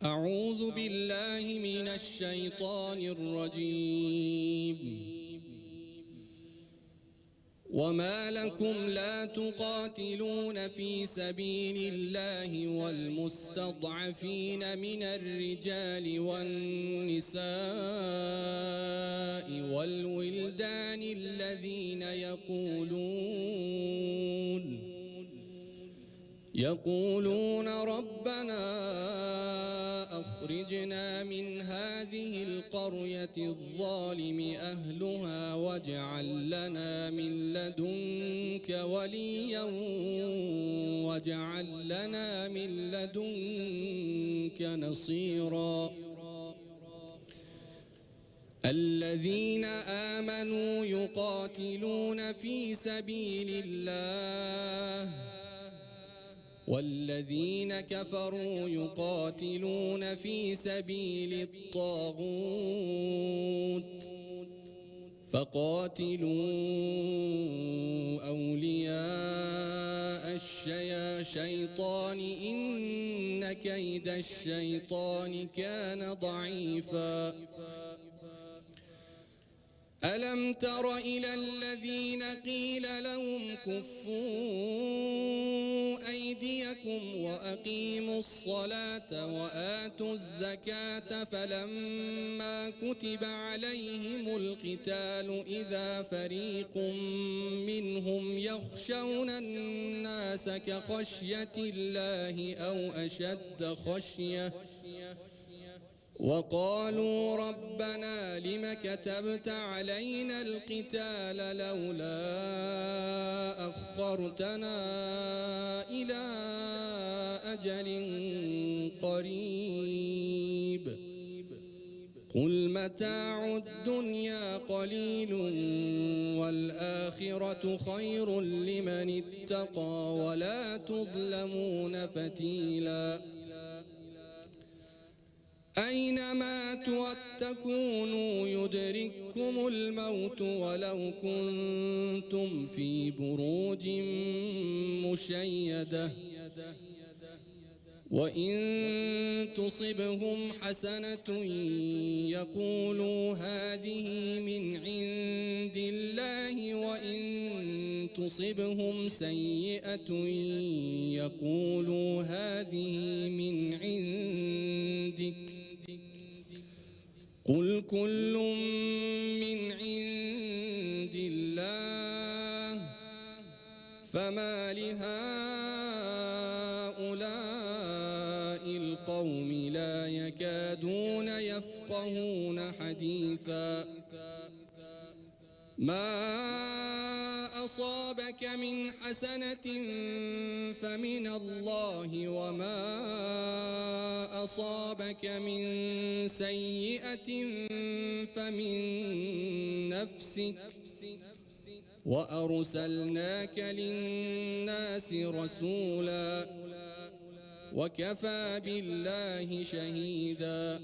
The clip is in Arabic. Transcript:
أعوذ بالله من الشيطان الرجيم. وما لكم لا تقاتلون في سبيل الله والمستضعفين من الرجال والنساء والولدان الذين يقولون ربنا أخرجنا من هذه القرية الظالم أهلها واجعل لنا من لدنك وليا واجعل لنا من لدنك نصيرا. الذين آمنوا يقاتلون في سبيل الله والذين كفروا يقاتلون في سبيل الطاغوت فقاتلوا أولياء الشيطان إن كيد الشيطان كان ضعيفا. ألم تر إلى الذين قيل لهم كفوا أيديكم وأقيموا الصلاة وآتوا الزكاة فلما كتب عليهم القتال إذا فريق منهم يخشون الناس كخشية الله أو أشد خشية وقالوا ربنا لم كتبت علينا القتال لولا أخرتنا إلى أجل قريب قل متاع الدنيا قليل والآخرة خير لمن اتقى ولا تظلمون فتيلا. أينما تكونوا يدرككم الموت ولو كنتم في بروج مشيدة وإن تصبهم حسنة يقولوا هذه من عند الله وإن تصبهم سيئة يقولوا هذه من عندك قل كل من عند الله فما لهؤلاء القوم لا يكادون يفقهون حديثا. ما أصابك من حسنة فمن الله وما أصابك من سيئة فمن نفسك وأرسلناك للناس رسولا وكفى بالله شهيدا.